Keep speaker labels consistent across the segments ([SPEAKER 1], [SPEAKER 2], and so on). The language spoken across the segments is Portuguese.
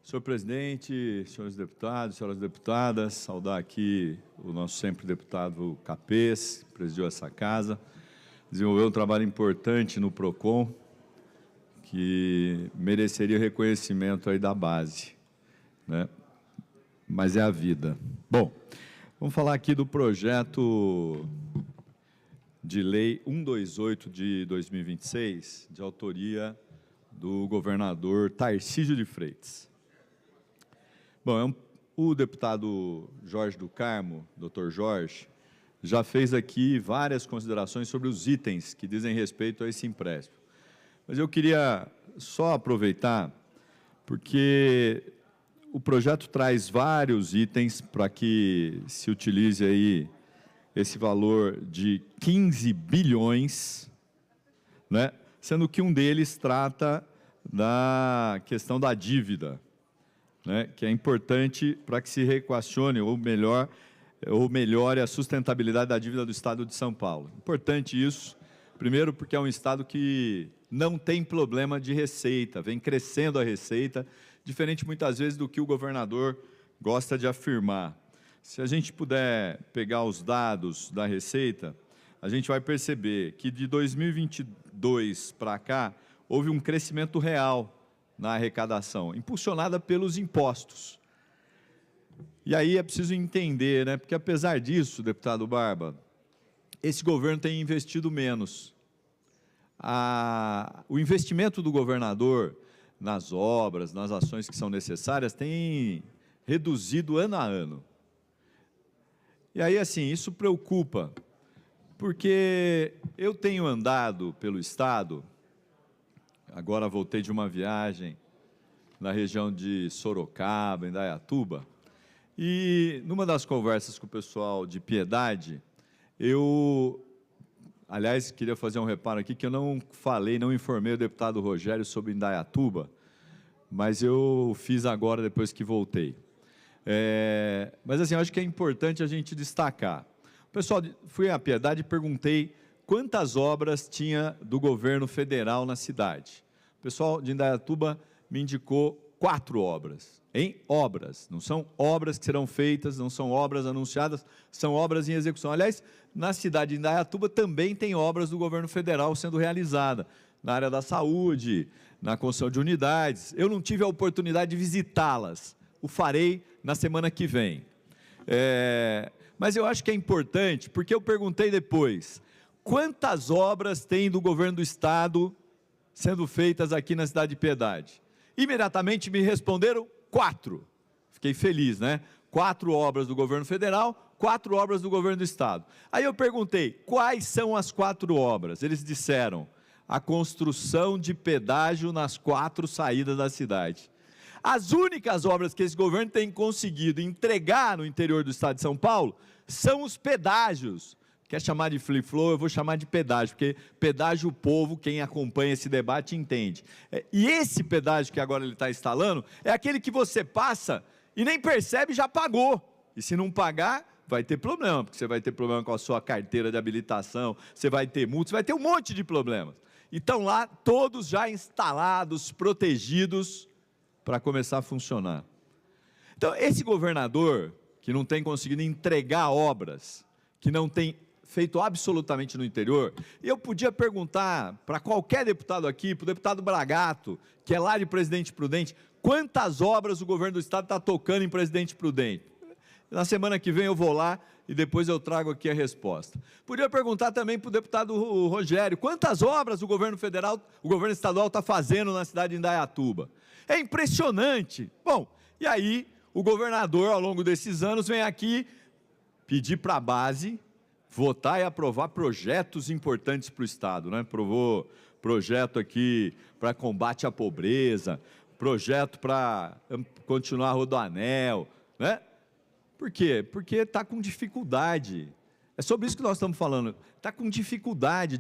[SPEAKER 1] Senhor presidente, senhores deputados, senhoras deputadas, saudar aqui o nosso sempre deputado Capês, que presidiu essa casa, desenvolveu um trabalho importante no PROCON, que mereceria reconhecimento aí da base, né? Mas é a vida. Bom, vamos falar aqui do projeto de lei 128 de 2026, de autoria do governador Tarcísio de Freitas. Bom, o deputado Jorge do Carmo, doutor Jorge, já fez aqui várias considerações sobre os itens que dizem respeito a esse empréstimo. Mas eu queria só aproveitar, porque o projeto traz vários itens para que se utilize aí esse valor de 15 bilhões, né? Sendo que um deles trata da questão da dívida, né? Que é importante para que se reequacione, ou melhore a sustentabilidade da dívida do Estado de São Paulo. Importante isso, primeiro porque é um Estado que não tem problema de receita, vem crescendo a receita, diferente muitas vezes do que o governador gosta de afirmar. Se a gente puder pegar os dados da receita, a gente vai perceber que de 2022 para cá, houve um crescimento real na arrecadação, impulsionada pelos impostos. E aí é preciso entender, né? Porque apesar disso, deputado Barba, esse governo tem investido menos. O investimento do governador nas obras, nas ações que são necessárias, tem reduzido ano a ano. E aí, assim, isso preocupa, porque eu tenho andado pelo Estado, agora voltei de uma viagem na região de Sorocaba, Indaiatuba, e numa das conversas com o pessoal de Piedade, aliás, queria fazer um reparo aqui, que eu não informei o deputado Rogério sobre Indaiatuba, mas eu fiz agora, depois que voltei. Mas, assim, eu acho que é importante a gente destacar. Pessoal, fui à Piedade e perguntei quantas obras tinha do governo federal na cidade. O pessoal de Indaiatuba me indicou 4 obras, obras, não são obras que serão feitas, não são obras anunciadas, são obras em execução. Aliás, na cidade de Indaiatuba também tem obras do governo federal sendo realizadas, na área da saúde, na construção de unidades. Eu não tive a oportunidade de visitá-las, o farei na semana que vem. Mas eu acho que é importante, porque eu perguntei depois, quantas obras tem do governo do Estado sendo feitas aqui na cidade de Piedade? Imediatamente me responderam 4. Fiquei feliz, né? 4 obras do governo federal, 4 obras do governo do Estado. Aí eu perguntei, quais são as 4 obras? Eles disseram, a construção de pedágio nas 4 saídas da cidade. As únicas obras que esse governo tem conseguido entregar no interior do Estado de São Paulo são os pedágios. Quer chamar de flip-flow, eu vou chamar de pedágio, porque pedágio o povo, quem acompanha esse debate, entende. E esse pedágio que agora ele está instalando, é aquele que você passa e nem percebe, já pagou. E se não pagar, vai ter problema, porque você vai ter problema com a sua carteira de habilitação, você vai ter multa, você vai ter um monte de problemas. E estão lá todos já instalados, protegidos, para começar a funcionar. Então, esse governador, que não tem conseguido entregar obras, que não tem feito absolutamente no interior, e eu podia perguntar para qualquer deputado aqui, para o deputado Bragato, que é lá de Presidente Prudente, quantas obras o governo do Estado está tocando em Presidente Prudente? Na semana que vem eu vou lá e depois eu trago aqui a resposta. Podia perguntar também para o deputado Rogério, quantas obras o governo federal, o governo estadual está fazendo na cidade de Indaiatuba? É impressionante. Bom, e aí o governador, ao longo desses anos, vem aqui pedir para a base votar e aprovar projetos importantes para o Estado, né? Aprovou projeto aqui para combate à pobreza, projeto para continuar a Rodoanel, né? Por quê? Porque está com dificuldade. É sobre isso que nós estamos falando. Está com dificuldade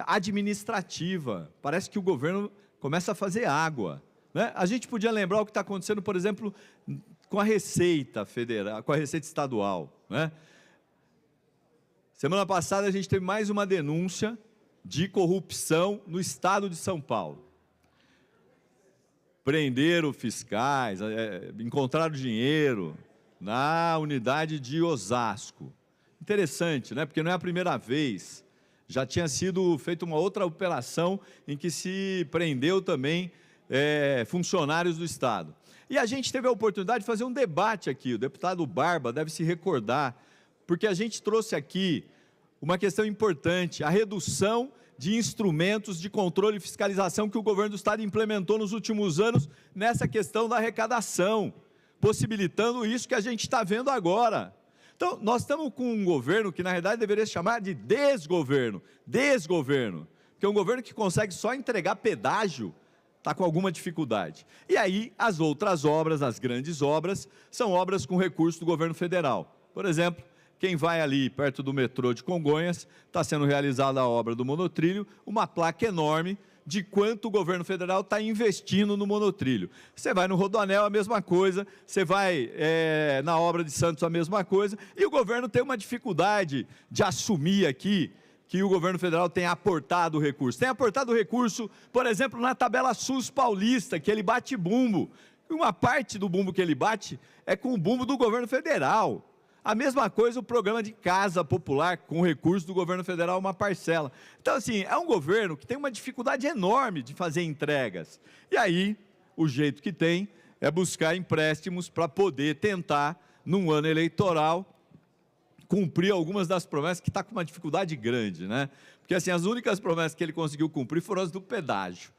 [SPEAKER 1] administrativa. Parece que o governo começa a fazer água, né? A gente podia lembrar o que está acontecendo, por exemplo, com a Receita Federal, com a Receita Estadual, né? Semana passada a gente teve mais uma denúncia de corrupção no Estado de São Paulo. prenderam fiscais, encontraram dinheiro na unidade de Osasco. Interessante, né? Porque não é a primeira vez. Já tinha sido feita uma outra operação em que se prendeu também funcionários do Estado. E a gente teve a oportunidade de fazer um debate aqui, o deputado Barba deve se recordar, porque a gente trouxe aqui uma questão importante, a redução de instrumentos de controle e fiscalização que o governo do Estado implementou nos últimos anos nessa questão da arrecadação, possibilitando isso que a gente está vendo agora. Então, nós estamos com um governo que, na realidade, deveria se chamar de desgoverno, que é um governo que consegue só entregar pedágio, está com alguma dificuldade. E aí, as outras obras, as grandes obras, são obras com recurso do governo federal. Por exemplo, quem vai ali perto do metrô de Congonhas, está sendo realizada a obra do monotrilho, uma placa enorme de quanto o governo federal está investindo no monotrilho. Você vai no Rodoanel, a mesma coisa, você vai na obra de Santos, a mesma coisa, e o governo tem uma dificuldade de assumir aqui que o governo federal tem aportado recurso. Tem aportado recurso, por exemplo, na tabela SUS paulista, que ele bate bumbo. Uma parte do bumbo que ele bate é com o bumbo do governo federal. A mesma coisa o programa de casa popular, com recurso do governo federal, uma parcela. Então, assim, é um governo que tem uma dificuldade enorme de fazer entregas. E aí, o jeito que tem é buscar empréstimos para poder tentar, num ano eleitoral, cumprir algumas das promessas, que está com uma dificuldade grande, né? Porque, assim, as únicas promessas que ele conseguiu cumprir foram as do pedágio.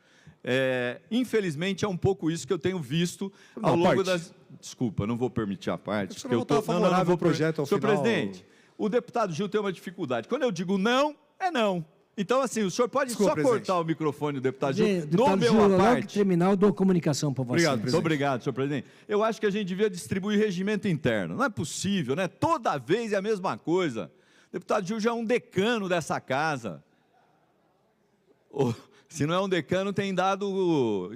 [SPEAKER 1] Infelizmente, é um pouco isso que eu tenho visto ao longo das... Desculpa, não vou permitir a parte.
[SPEAKER 2] Porque eu não vou projeto ao
[SPEAKER 1] Senhor
[SPEAKER 2] final...
[SPEAKER 1] presidente, o deputado Gil tem uma dificuldade. Quando eu digo não, é não. Então, assim, o senhor pode só cortar o microfone do deputado Gil.
[SPEAKER 3] Deputado Gil, logo que terminar, eu dou comunicação para você.
[SPEAKER 1] Obrigado, presidente. Muito obrigado, senhor presidente. Eu acho que a gente devia distribuir regimento interno. Não é possível, né? Toda vez é a mesma coisa. O deputado Gil já é um decano dessa casa. Se não é um decano, tem dado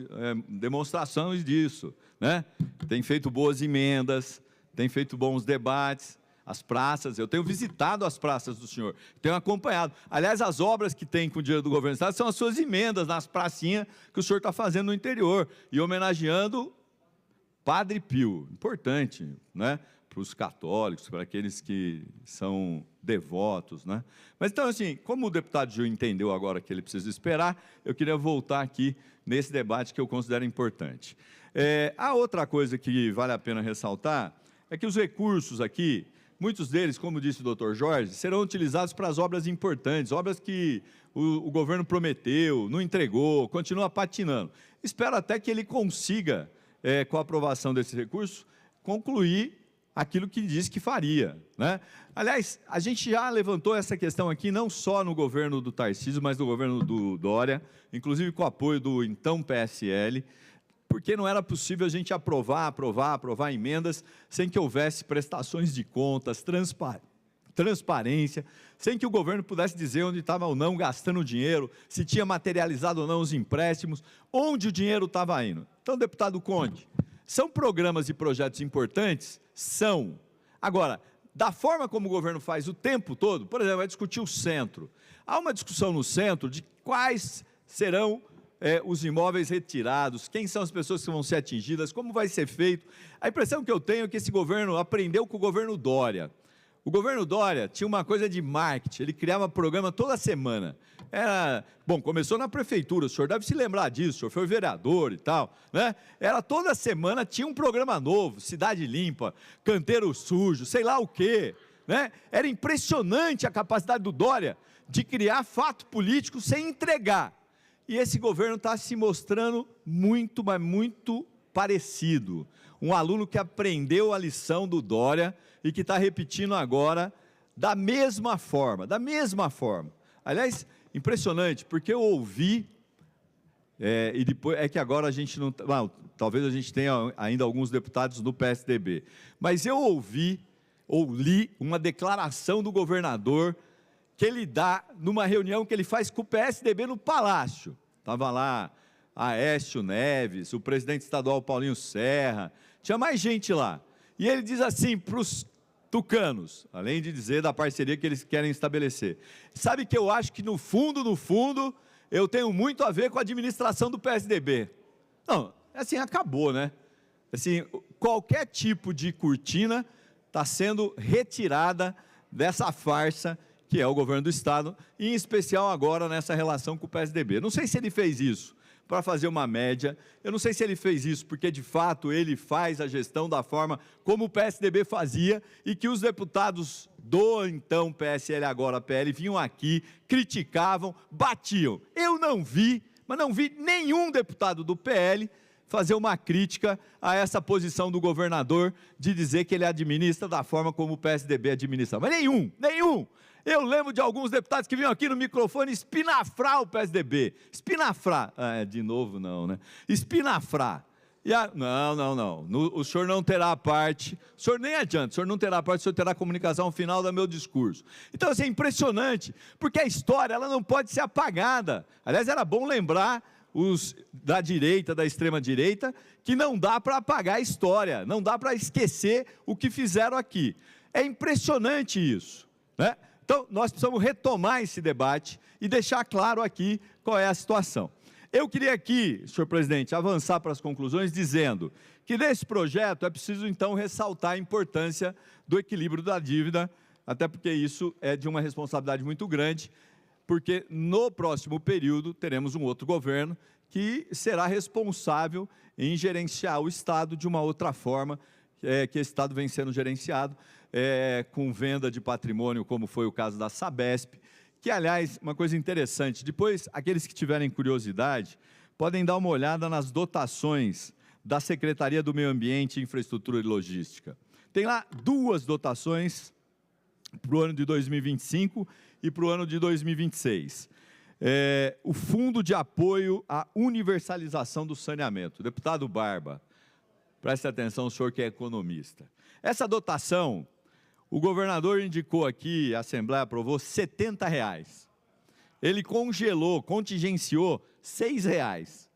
[SPEAKER 1] demonstrações disso, né? Tem feito boas emendas, tem feito bons debates, as praças, eu tenho visitado as praças do senhor, tenho acompanhado. Aliás, as obras que tem com o dinheiro do governo do Estado são as suas emendas nas pracinhas que o senhor está fazendo no interior, e homenageando Padre Pio, importante, né? Para os católicos, para aqueles que são devotos, né? Mas então, assim, como o deputado Gil entendeu agora que ele precisa esperar, eu queria voltar aqui nesse debate que eu considero importante. A outra coisa que vale a pena ressaltar é que os recursos aqui, muitos deles, como disse o doutor Jorge, serão utilizados para as obras importantes, obras que o governo prometeu, não entregou, continua patinando. Espero até que ele consiga, com a aprovação desse recurso, concluir aquilo que disse que faria, né? Aliás, a gente já levantou essa questão aqui, não só no governo do Tarcísio, mas no governo do Dória, inclusive com o apoio do então PSL, porque não era possível a gente aprovar emendas sem que houvesse prestações de contas, transparência, sem que o governo pudesse dizer onde estava ou não gastando o dinheiro, se tinha materializado ou não os empréstimos, onde o dinheiro estava indo. Então, deputado Conde, são programas e projetos importantes? São. Agora, da forma como o governo faz o tempo todo, por exemplo, vai discutir o centro. Há uma discussão no centro de quais serão os imóveis retirados, quem são as pessoas que vão ser atingidas, como vai ser feito. A impressão que eu tenho é que esse governo aprendeu com o governo Dória. O governo Dória tinha uma coisa de marketing, ele criava programa toda semana. Bom, começou na prefeitura, o senhor deve se lembrar disso, o senhor foi vereador e tal, né? Era toda semana, tinha um programa novo, Cidade Limpa, Canteiro Sujo, sei lá o quê, né? Era impressionante a capacidade do Dória de criar fato político sem entregar. E esse governo está se mostrando muito, mas muito parecido. Um aluno que aprendeu a lição do Dória e que está repetindo agora da mesma forma, Aliás, impressionante, porque eu ouvi, e depois, que agora a gente não... talvez a gente tenha ainda alguns deputados do PSDB, mas eu ouvi, ou li, uma declaração do governador que ele dá numa reunião que ele faz com o PSDB no Palácio. Estava lá Aécio Neves, o presidente estadual Paulinho Serra, tinha mais gente lá. E ele diz assim para os tucanos, além de dizer da parceria que eles querem estabelecer. Sabe que eu acho que no fundo, eu tenho muito a ver com a administração do PSDB. Não, assim, acabou, né? Assim, qualquer tipo de cortina está sendo retirada dessa farsa que é o governo do Estado, em especial agora nessa relação com o PSDB. Não sei se ele fez isso para fazer uma média, eu não sei se ele fez isso porque, de fato, ele faz a gestão da forma como o PSDB fazia e que os deputados do, então, PSL, agora PL, vinham aqui, criticavam, batiam. Eu não vi, mas não vi nenhum deputado do PL fazer uma crítica a essa posição do governador de dizer que ele administra da forma como o PSDB administra. Mas nenhum. Eu lembro de alguns deputados que vinham aqui no microfone espinafrar o PSDB. Espinafrar. De novo não, né? Espinafrar. Não. O senhor não terá parte, o senhor nem adianta, o senhor não terá parte, o senhor terá comunicação ao final do meu discurso. Então, assim, é impressionante, porque a história ela não pode ser apagada. Aliás, era bom lembrar os da direita, da extrema-direita, que não dá para apagar a história, não dá para esquecer o que fizeram aqui. É impressionante isso, né? Então, nós precisamos retomar esse debate e deixar claro aqui qual é a situação. Eu queria aqui, senhor presidente, avançar para as conclusões dizendo que nesse projeto é preciso, então, ressaltar a importância do equilíbrio da dívida, até porque isso é de uma responsabilidade muito grande, porque no próximo período teremos um outro governo que será responsável em gerenciar o Estado de uma outra forma, que esse Estado vem sendo gerenciado, com venda de patrimônio, como foi o caso da Sabesp, que, aliás, uma coisa interessante, depois, aqueles que tiverem curiosidade, podem dar uma olhada nas dotações da Secretaria do Meio Ambiente, Infraestrutura e Logística. Tem lá 2 dotações para o ano de 2025 e para o ano de 2026. O Fundo de Apoio à Universalização do Saneamento. Deputado Barba, preste atenção, o senhor que é economista. Essa dotação, o governador indicou aqui, a Assembleia aprovou, R$ 70. Ele congelou, contingenciou R$ 6.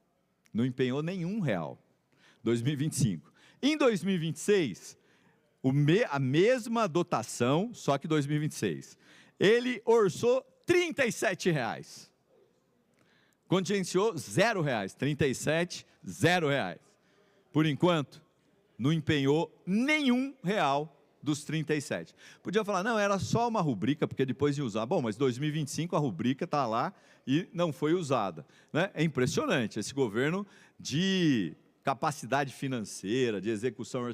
[SPEAKER 1] Não empenhou nenhum real. 2025. Em 2026, a mesma dotação, só que 2026. Ele orçou R$ 37. Contingenciou R$ 37, R$ Por enquanto, não empenhou nenhum real dos 37. Podia falar, não, era só uma rubrica, porque depois ia usar. Bom, mas 2025 a rubrica está lá e não foi usada, né? É impressionante, esse governo de capacidade financeira, de execução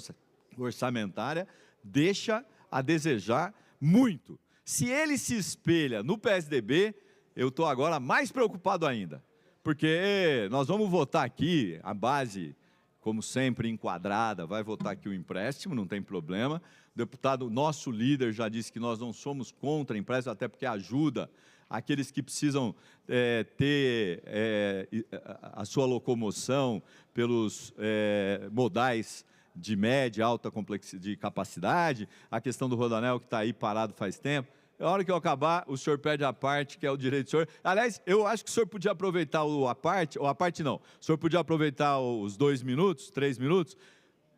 [SPEAKER 1] orçamentária, deixa a desejar muito. Se ele se espelha no PSDB, eu estou agora mais preocupado ainda, porque nós vamos votar aqui, a base, como sempre, enquadrada, vai votar aqui o empréstimo, não tem problema. O deputado, nosso líder, já disse que nós não somos contra empréstimo, até porque ajuda aqueles que precisam ter a sua locomoção pelos modais de média, alta de capacidade, a questão do rodoanel que está aí parado faz tempo. A hora que eu acabar, o senhor pede a parte, que é o direito do senhor. Aliás, eu acho que o senhor podia aproveitar a parte não, o senhor podia aproveitar os 2 minutos, 3 minutos,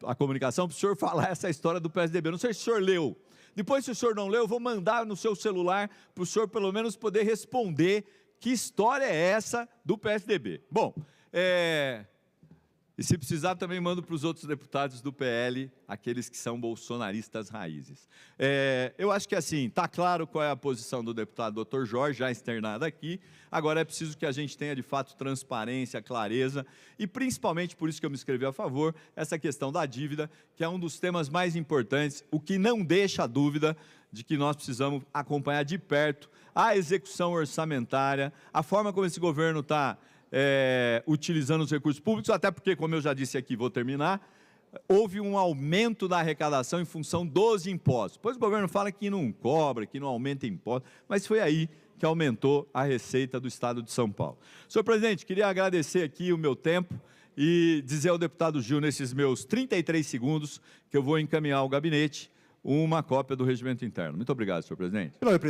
[SPEAKER 1] a comunicação, para o senhor falar essa história do PSDB. Não sei se o senhor leu. Depois, se o senhor não leu, eu vou mandar no seu celular, para o senhor pelo menos poder responder que história é essa do PSDB. Bom, e se precisar, também mando para os outros deputados do PL, aqueles que são bolsonaristas raízes. Eu acho que, assim, está claro qual é a posição do deputado Dr. Jorge, já externada aqui. Agora é preciso que a gente tenha, de fato, transparência, clareza, e principalmente, por isso que eu me inscrevi a favor, essa questão da dívida, que é um dos temas mais importantes, o que não deixa a dúvida de que nós precisamos acompanhar de perto a execução orçamentária, a forma como esse governo está utilizando os recursos públicos, até porque, como eu já disse aqui, vou terminar, houve um aumento da arrecadação em função dos impostos. Depois o governo fala que não cobra, que não aumenta impostos, mas foi aí que aumentou a receita do Estado de São Paulo. Senhor presidente, queria agradecer aqui o meu tempo e dizer ao deputado Gil, nesses meus 33 segundos, que eu vou encaminhar ao gabinete uma cópia do regimento interno. Muito obrigado, senhor presidente.